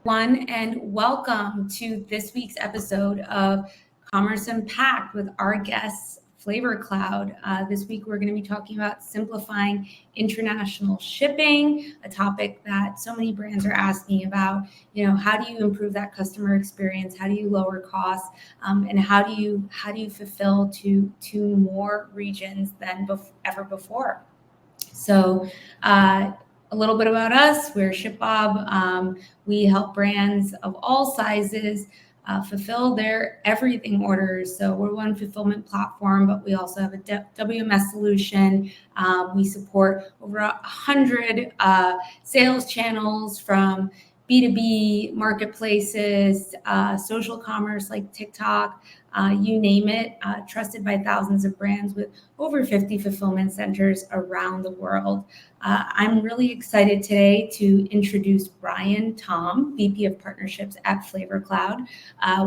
Everyone, and welcome to this week's episode of Commerce Unpacked with our guests, FlavorCloud. This week, we're going to be talking about simplifying international shipping, a topic that so many brands are asking about. How do you improve that customer experience? How do you lower costs? And how do you fulfill to more regions than ever before? So, a little bit about us. We're ShipBob. We help brands of all sizes fulfill their everything orders. So we're one fulfillment platform, but we also have a WMS solution. We support over 100 sales channels, from B2B marketplaces, social commerce like TikTok, you name it, trusted by thousands of brands with over 50 fulfillment centers around the world. I'm really excited today to introduce Brian Tom, VP of Partnerships at FlavorCloud,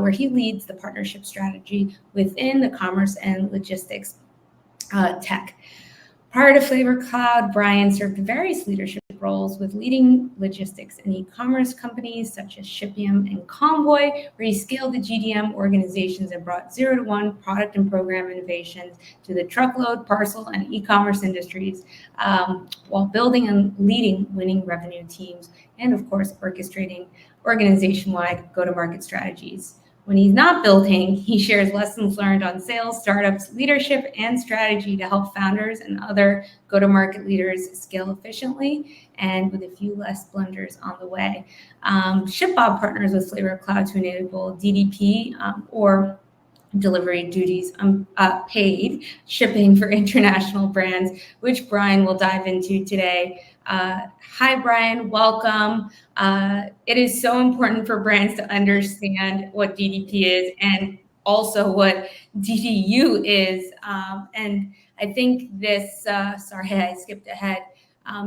where he leads the partnership strategy within the commerce and logistics tech. Prior to FlavorCloud, Brian served various leadership roles with leading logistics and e-commerce companies such as Shipium and Convoy, where he scaled the GDM organizations and brought 0 to 1 product and program innovations to the truckload, parcel, and e-commerce industries, while building and leading winning revenue teams, and of course, orchestrating organization-wide go-to-market strategies. When he's not building, he shares lessons learned on sales, startups, leadership, and strategy to help founders and other go-to-market leaders scale efficiently and with a few less blunders on the way. ShipBob partners with FlavorCloud to enable DDP or delivery duties paid shipping for international brands, which Brian will dive into today. Hi, Brian. Welcome. It is so important for brands to understand what DDP is and also what DDU is. And I think this, sorry, I skipped ahead.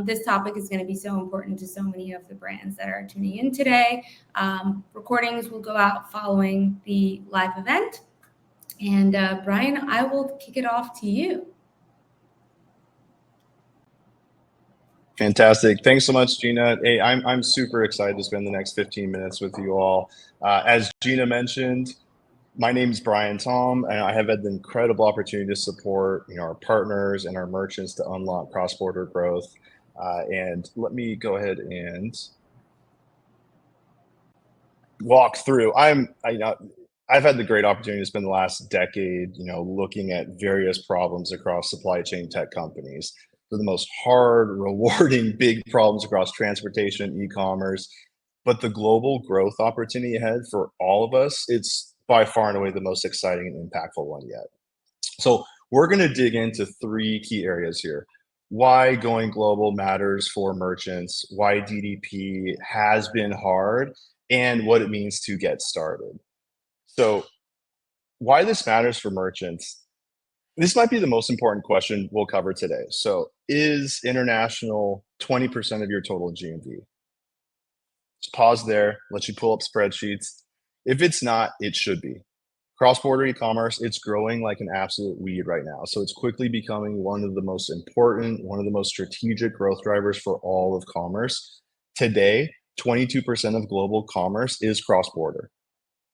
This topic is going to be so important to so many of the brands that are tuning in today. Recordings will go out following the live event. And Brian, I will kick it off to you. Fantastic. Thanks so much, Gina. Hey, I'm super excited to spend the next 15 minutes with you all. As Gina mentioned, my name is Brian Tom, and I have had the incredible opportunity to support our partners and our merchants to unlock cross-border growth. And let me go ahead and walk through. I've had the great opportunity to spend the last decade, looking at various problems across supply chain tech companies. They're the most hard, rewarding, big problems across transportation, e-commerce. But the global growth opportunity ahead for all of us, it's by far and away the most exciting and impactful one yet. So we're going to dig into 3 key areas here. Why going global matters for merchants, why DDP has been hard, and what it means to get started. So why this matters for merchants, this might be the most important question we'll cover today. So is international 20% of your total GMV? Just pause there, let you pull up spreadsheets. If it's not, it should be. Cross-border e-commerce, it's growing like an absolute weed right now. So it's quickly becoming one of the most important, one of the most strategic growth drivers for all of commerce. Today, 22% of global commerce is cross-border.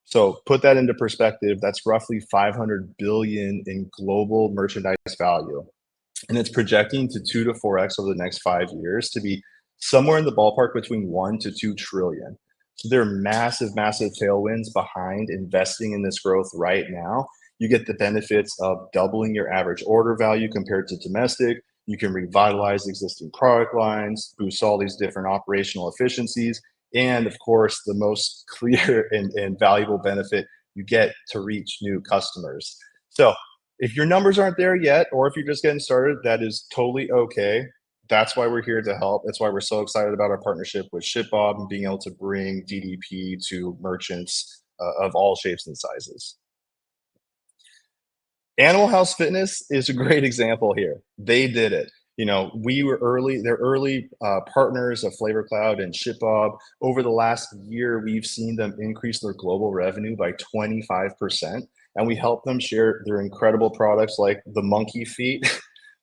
So put that into perspective, that's roughly $500 billion in global merchandise value. And it's projecting to 2 to 4x over the next 5 years to be somewhere in the ballpark between 1 to 2 trillion. So there are massive, massive tailwinds behind investing in this growth right now. You get the benefits of doubling your average order value compared to domestic. You can revitalize existing product lines, boost all these different operational efficiencies. And of course, the most clear and valuable benefit, you get to reach new customers. So if your numbers aren't there yet, or if you're just getting started, that is totally okay. That's why we're here to help. That's why we're so excited about our partnership with ShipBob and being able to bring DDP to merchants of all shapes and sizes. Animal House Fitness is a great example here. They did it. We were early, they're early partners of FlavorCloud and ShipBob. Over the last year, we've seen them increase their global revenue by 25%. And we help them share their incredible products like the monkey feet.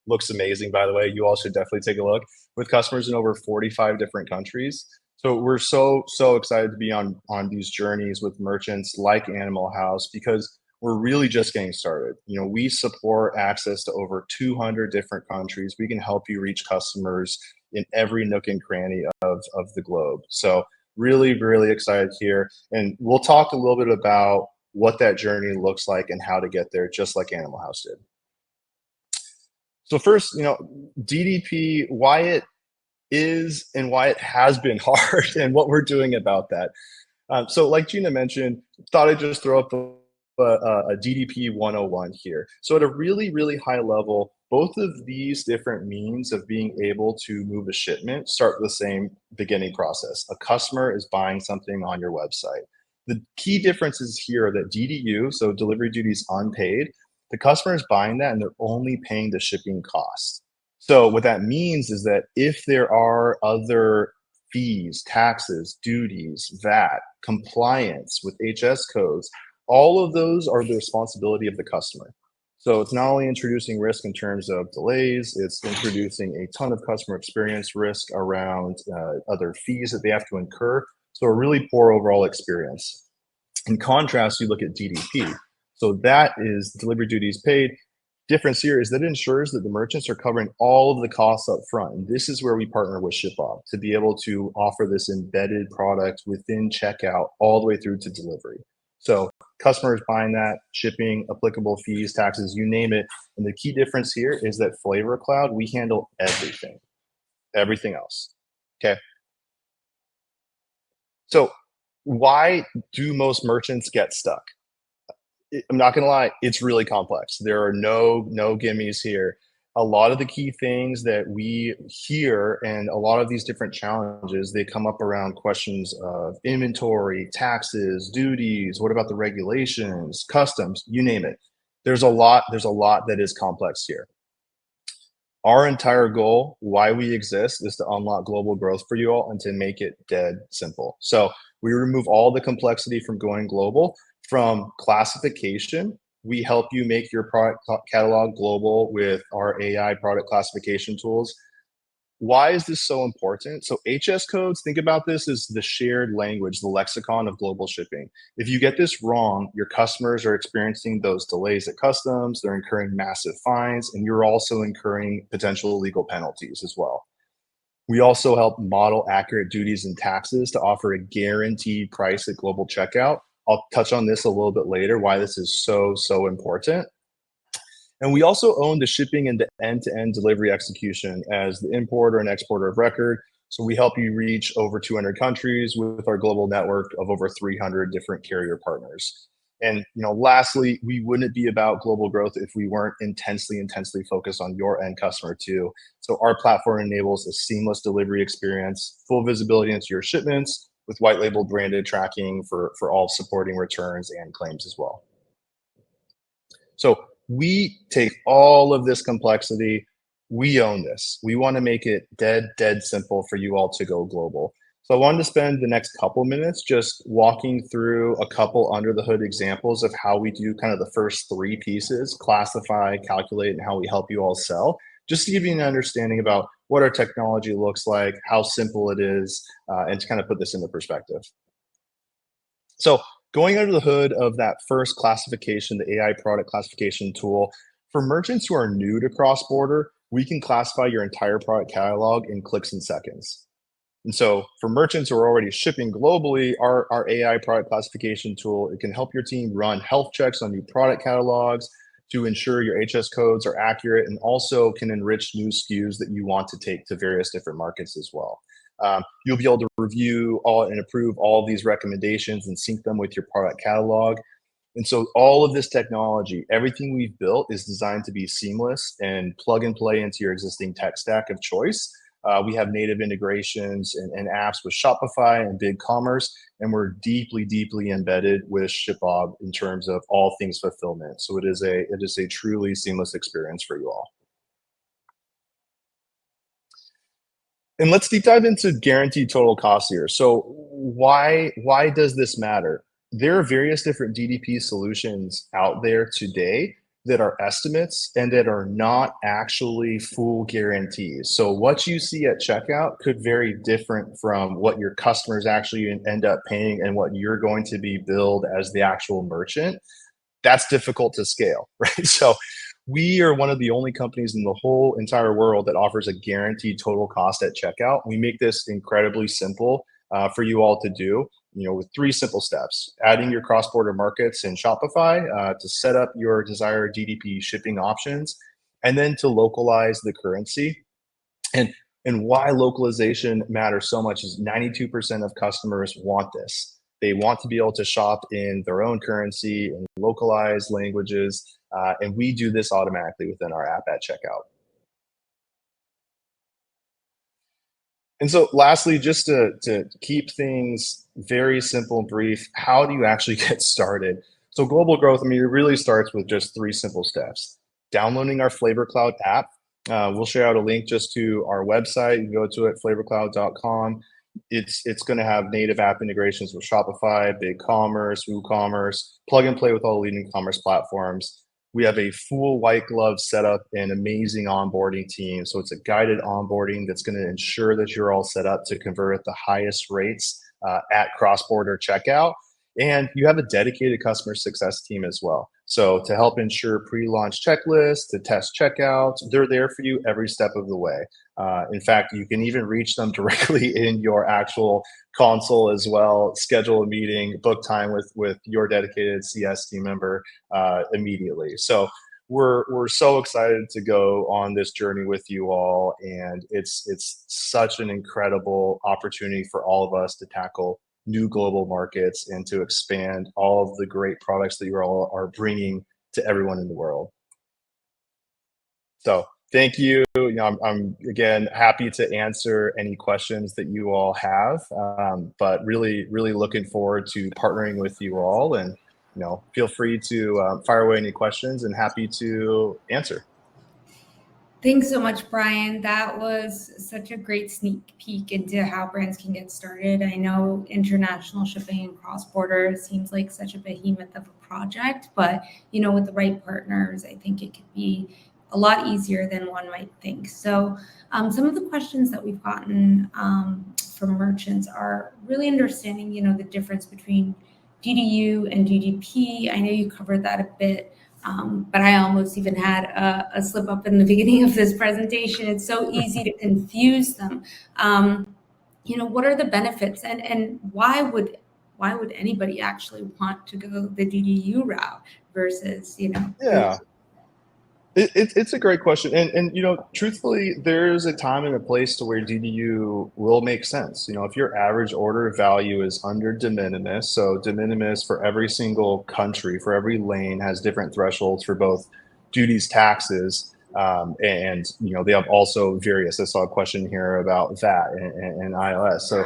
Looks amazing, by the way. You all should definitely take a look, with customers in over 45 different countries. So we're so excited to be on these journeys with merchants like Animal House because we're really just getting started. We support access to over 200 different countries. We can help you reach customers in every nook and cranny of the globe. So really excited here. And we'll talk a little bit about what that journey looks like and how to get there, just like Animal House did. So first, DDP, why it is and why it has been hard and what we're doing about that. So like Gina mentioned, thought I'd just throw up a DDP 101 here. So at a really high level, both of these different means of being able to move a shipment start with the same beginning process. A customer is buying something on your website. The key differences here are that DDU, so delivery duties unpaid, the customer is buying that and they're only paying the shipping cost. So what that means is that if there are other fees, taxes, duties, VAT, compliance with HS codes, all of those are the responsibility of the customer. So it's not only introducing risk in terms of delays, it's introducing a ton of customer experience risk around other fees that they have to incur. So a really poor overall experience. In contrast, you look at DDP. So that is delivery duties paid. Difference here is that it ensures that the merchants are covering all of the costs up front. And this is where we partner with ShipOp to be able to offer this embedded product within checkout all the way through to delivery. So customers buying that, shipping, applicable fees, taxes, you name it. And the key difference here is that FlavorCloud, we handle everything else. Okay. So why do most merchants get stuck? I'm not gonna lie, it's really complex. There are no gimmies here. A lot of the key things that we hear and a lot of these different challenges, they come up around questions of inventory, taxes, duties, what about the regulations, customs, you name it. There's a lot that is complex here. Our entire goal, why we exist, is to unlock global growth for you all and to make it dead simple. So we remove all the complexity from going global. From classification, we help you make your product catalog global with our AI product classification tools. Why is this so important? So HS codes, think about this as the shared language, the lexicon of global shipping. If you get this wrong, your customers are experiencing those delays at customs, they're incurring massive fines, and you're also incurring potential legal penalties as well. We also help model accurate duties and taxes to offer a guaranteed price at global checkout. I'll touch on this a little bit later, why this is so important. And we also own the shipping and the end-to-end delivery execution as the importer and exporter of record. So we help you reach over 200 countries with our global network of over 300 different carrier partners. And lastly, we wouldn't be about global growth if we weren't intensely focused on your end customer too. So our platform enables a seamless delivery experience, full visibility into your shipments, with white label branded tracking for all supporting returns and claims as well. So we take all of this complexity, we own this. We want to make it dead simple for you all to go global. So I wanted to spend the next couple minutes just walking through a couple under the hood examples of how we do kind of the first three pieces, classify, calculate, and how we help you all sell, just to give you an understanding about what our technology looks like, how simple it is, and to kind of put this into perspective. So going under the hood of that first classification, the AI product classification tool, for merchants who are new to cross-border, we can classify your entire product catalog in clicks and seconds. And so for merchants who are already shipping globally, our AI product classification tool, it can help your team run health checks on new product catalogs to ensure your HS codes are accurate, and also can enrich new SKUs that you want to take to various different markets as well. You'll be able to review all and approve all of these recommendations and sync them with your product catalog. And so all of this technology, everything we've built is designed to be seamless and plug and play into your existing tech stack of choice. We have native integrations and apps with Shopify and BigCommerce, and we're deeply embedded with ShipOp in terms of all things fulfillment. So it is a truly seamless experience for you all. And let's deep dive into guaranteed total cost here. So why does this matter? There are various different DDP solutions out there today, that are estimates and that are not actually full guarantees. So what you see at checkout could vary different from what your customers actually end up paying and what you're going to be billed as the actual merchant. That's difficult to scale, right? So we are one of the only companies in the whole entire world that offers a guaranteed total cost at checkout. We make this incredibly simple for you all to do, with 3 simple steps: adding your cross-border markets in Shopify to set up your desired DDP shipping options, and then to localize the currency. And and why localization matters so much is 92% of customers want this. They want to be able to shop in their own currency and localized languages, and we do this automatically within our app at checkout. And so lastly, just to keep things very simple and brief, how do you actually get started? So global growth, I mean, it really starts with just 3 simple steps. Downloading our FlavorCloud app. We'll share out a link just to our website. You can go to it, flavorcloud.com. It's going to have native app integrations with Shopify, BigCommerce, WooCommerce, plug and play with all leading commerce platforms. We have a full white glove setup and amazing onboarding team. So it's a guided onboarding that's going to ensure that you're all set up to convert at the highest rates at cross-border checkout. And you have a dedicated customer success team as well. So to help ensure pre-launch checklists, to test checkouts, they're there for you every step of the way. In fact, you can even reach them directly in your actual console as well, schedule a meeting, book time with your dedicated CS team member immediately. So we're so excited to go on this journey with you all, and it's such an incredible opportunity for all of us to tackle new global markets and to expand all of the great products that you all are bringing to everyone in the world. So thank you. I'm again happy to answer any questions that you all have, but really looking forward to partnering with you all. And feel free to fire away any questions, and happy to answer. Thanks so much, Brian. That was such a great sneak peek into how brands can get started. I know international shipping and cross-border seems like such a behemoth of a project, but with the right partners, I think it could be a lot easier than one might think. So some of the questions that we've gotten from merchants are really understanding, the difference between DDU and DDP. I know you covered that a bit. But I almost even had a slip up in the beginning of this presentation. It's so easy to confuse them. What are the benefits, and why would anybody actually want to go the DDU route versus Yeah. It's a great question. And truthfully, there's a time and a place to where DDU will make sense. If your average order value is under de minimis, so de minimis for every single country, for every lane, has different thresholds for both duties, taxes, and they have also various. I saw a question here about VAT and ILS. So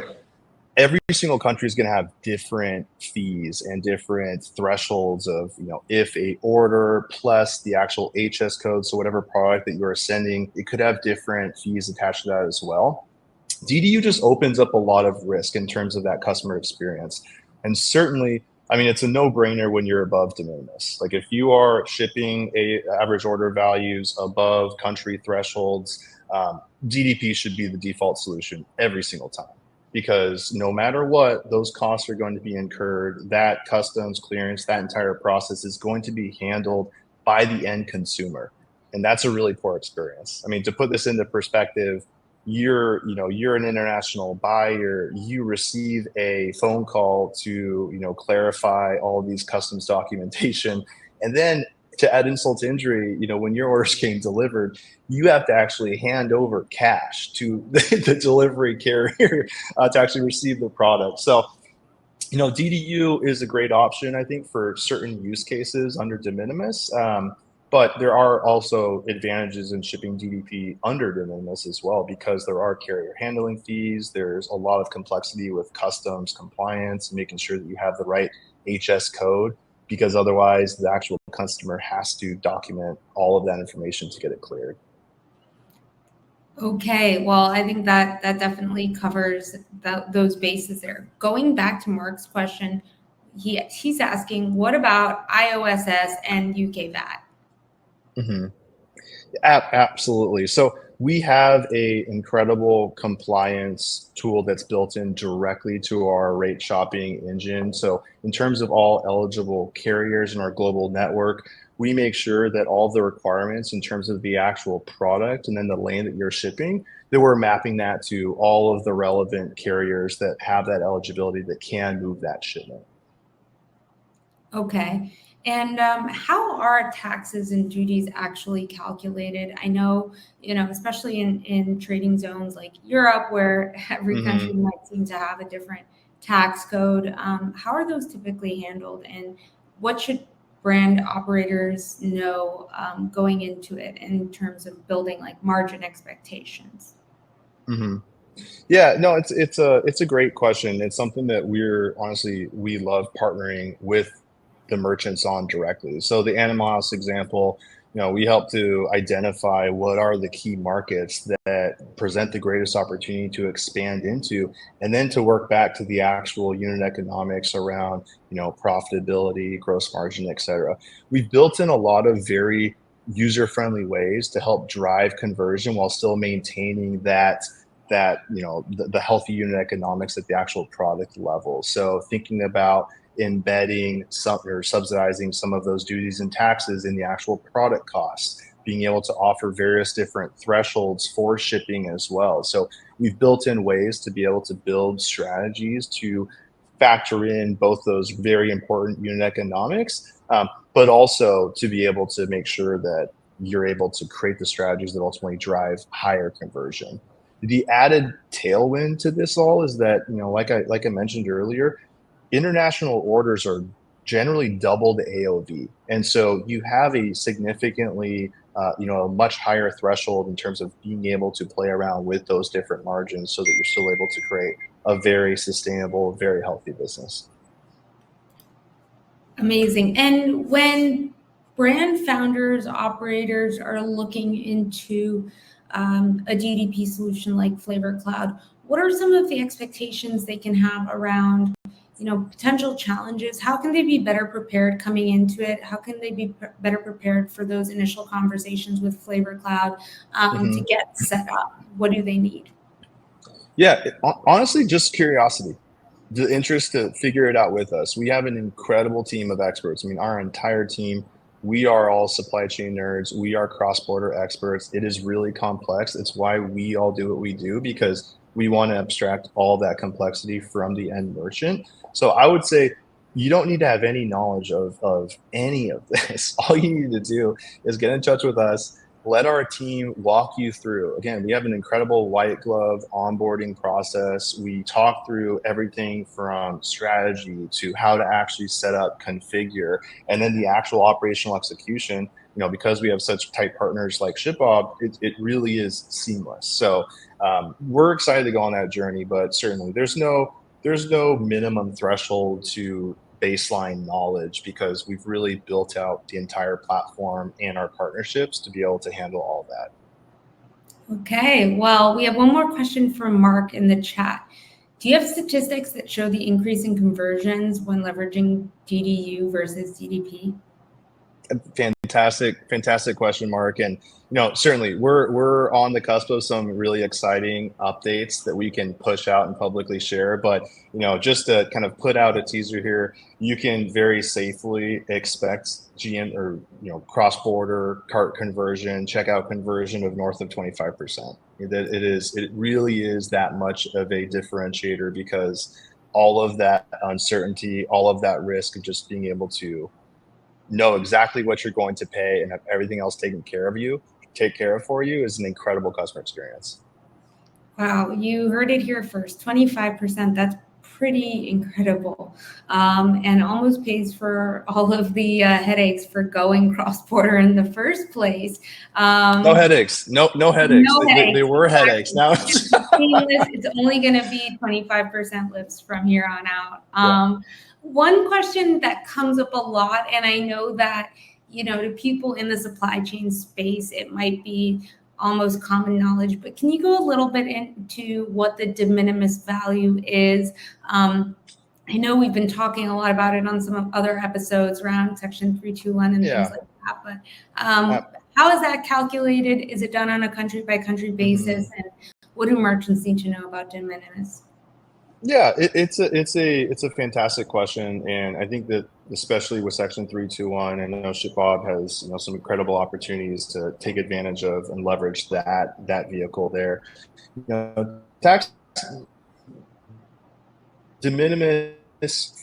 every single country is going to have different fees and different thresholds of, if a order plus the actual HS code, so whatever product that you are sending, it could have different fees attached to that as well. DDU just opens up a lot of risk in terms of that customer experience. And certainly, it's a no-brainer when you're above de minimis. Like if you are shipping average order values above country thresholds, DDP should be the default solution every single time. Because no matter what, those costs are going to be incurred. That customs clearance, that entire process is going to be handled by the end consumer. And that's a really poor experience. To put this into perspective, you're an international buyer, you receive a phone call to, clarify all of these customs documentation. And then to add insult to injury, when your orders getting delivered, you have to actually hand over cash to the delivery carrier to actually receive the product. So, DDU is a great option, I think, for certain use cases under de minimis. But there are also advantages in shipping DDP under de minimis as well, because there are carrier handling fees. There's a lot of complexity with customs compliance, making sure that you have the right HS code, because otherwise the actual customer has to document all of that information to get it cleared. Okay, well, I think that definitely covers those bases there. Going back to Mark's question, he's asking, what about IOSS and UK VAT? hmm Absolutely. So we have a incredible compliance tool that's built in directly to our rate shopping engine. So in terms of all eligible carriers in our global network, we make sure that all the requirements in terms of the actual product and then the lane that you're shipping, that we're mapping that to all of the relevant carriers that have that eligibility that can move that shipment. Okay. And how are taxes and duties actually calculated? I know, especially in trading zones like Europe, where every country hmm might seem to have a different tax code. How are those typically handled? And what should brand operators know going into it in terms of building like margin expectations? hmm Yeah, no, it's a great question. It's something that we love partnering with the merchants on directly. So the Animas example, we help to identify what are the key markets that present the greatest opportunity to expand into, and then to work back to the actual unit economics around, profitability, gross margin, et cetera. We've built in a lot of very user-friendly ways to help drive conversion while still maintaining the healthy unit economics at the actual product level. So thinking about embedding some or subsidizing some of those duties and taxes in the actual product costs, being able to offer various different thresholds for shipping as well. So we've built in ways to be able to build strategies to factor in both those very important unit economics, but also to be able to make sure that you're able to create the strategies that ultimately drive higher conversion. The added tailwind to this all is that, like I mentioned earlier, international orders are generally double the AOV. And so you have a significantly, a much higher threshold in terms of being able to play around with those different margins so that you're still able to create a very sustainable, very healthy business. Amazing. And when brand founders, operators are looking into a GDP solution like FlavorCloud, what are some of the expectations they can have around, potential challenges? How can they be better prepared coming into it? How can they be better prepared for those initial conversations with FlavorCloud to Mhm. get set up? What do they need? Yeah, honestly, just curiosity, the interest to figure it out with us. We have an incredible team of experts. I mean, our entire team, we are all supply chain nerds. We are cross-border experts. It is really complex. It's why we all do what we do, because we want to abstract all that complexity from the end merchant. So I would say you don't need to have any knowledge of any of this. All you need to do is get in touch with us, let our team walk you through. Again, we have an incredible white glove onboarding process. We talk through everything from strategy to how to actually set up, configure, and then the actual operational execution. Because we have such tight partners like ShipBob, it really is seamless. So we're excited to go on that journey, but certainly there's no minimum threshold to baseline knowledge, because we've really built out the entire platform and our partnerships to be able to handle all that. Okay, well, we have one more question from Mark in the chat. Do you have statistics that show the increase in conversions when leveraging DDU versus DDP? Fantastic question, Mark. And certainly we're on the cusp of some really exciting updates that we can push out and publicly share. But just to kind of put out a teaser here, you can very safely expect GM or cross-border cart conversion, checkout conversion of north of 25%. It really is that much of a differentiator, because all of that uncertainty, all of that risk of just being able to know exactly what you're going to pay and have everything else take care of for you, is an incredible customer experience. Wow, you heard it here first. 25%, that's pretty incredible. And almost pays for all of the headaches for going cross-border in the first place. No headaches. No headaches. No They headaches, were headaches. exactly. Now It's seamless. It's only going to be 25% lifts from here on out. yeah. One question that comes up a lot, and I know that, to people in the supply chain space, it might be almost common knowledge, but can you go a little bit into what the de minimis value is? I know we've been talking a lot about it on some of other episodes around Section 321 and things Yeah. like that, but Uh, How is that calculated? Is it done on a country by country basis? And what do merchants need to know about de minimis? Yeah, it's a fantastic question, and I think that especially with Section 321, I know ShipBob has some incredible opportunities to take advantage of and leverage that vehicle there. Tax de minimis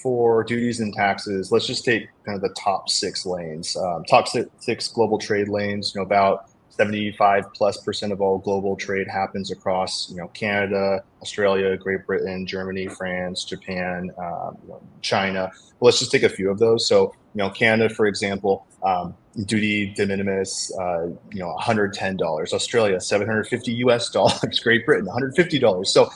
for duties and taxes. Let's just take kind of the top 6 lanes, top six global trade lanes. About 75+% of all global trade happens across Canada, Australia, Great Britain, Germany, France, Japan, China. Well, let's just take a few of those. So Canada, for example, duty de minimis, $110. Australia, $750. Great Britain, $150. So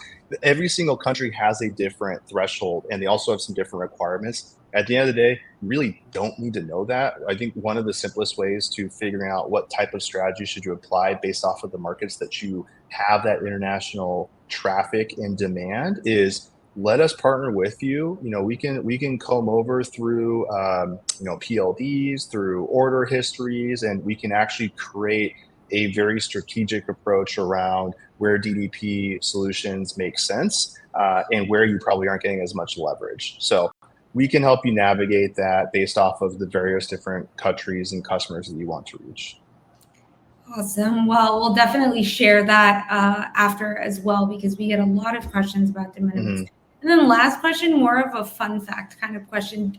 every single country has a different threshold, and they also have some different requirements. At the end of the day, you really don't need to know that. I think one of the simplest ways to figuring out what type of strategy should you apply based off of the markets that you have that international traffic and demand is let us partner with you. We can comb over through PLDs, through order histories, and we can actually create a very strategic approach around where DDP solutions make sense and where you probably aren't getting as much leverage. So we can help you navigate that based off of the various different countries and customers that you want to reach. Awesome. Well, we'll definitely share that after as well, because we get a lot of questions about de minimis. And then last question, more of a fun fact kind of question.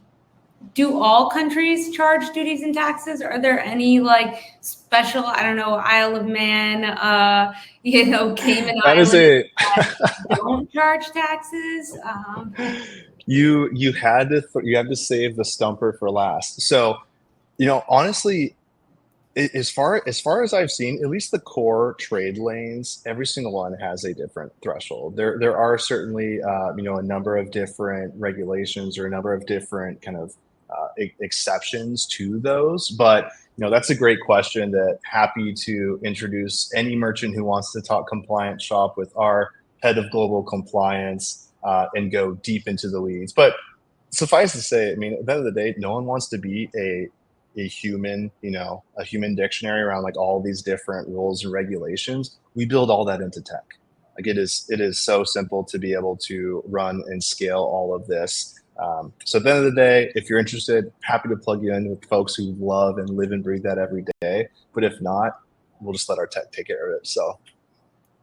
Do all countries charge duties and taxes? Are there any special, I don't know, Isle of Man, Cayman Islands that don't charge taxes? You had to save the stumper for last. So, honestly, as far as I've seen, at least the core trade lanes, every single one has a different threshold. There are certainly a number of different regulations or a number of different kind of exceptions to those, but that's a great question. That happy to introduce any merchant who wants to talk compliance shop with our head of global compliance and go deep into the weeds. But suffice to say, I mean, at the end of the day, no one wants to be a human, a human dictionary around all these different rules and regulations. We build all that into tech. It is so simple to be able to run and scale all of this. So at the end of the day, if you're interested, happy to plug you in with folks who love and live and breathe that every day. But if not, we'll just let our tech take care of it. So.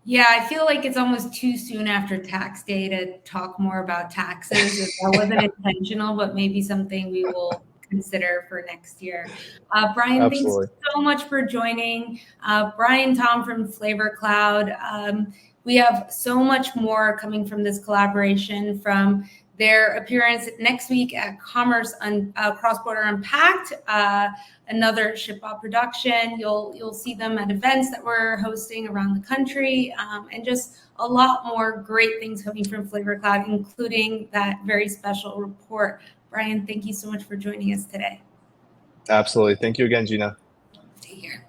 Yeah, I feel like it's almost too soon after tax day to talk more about taxes. That wasn't intentional, but maybe something we will consider for next year. Brian, Absolutely. Thanks so much for joining. Brian Tom from FlavorCloud. We have so much more coming from this collaboration, from their appearance next week at Commerce Cross-Border Unpacked, another ShipBob production. You'll see them at events that we're hosting around the country, and just a lot more great things coming from FlavorCloud, including that very special report. Brian, thank you so much for joining us today. Absolutely. Thank you again, Gina. Take care.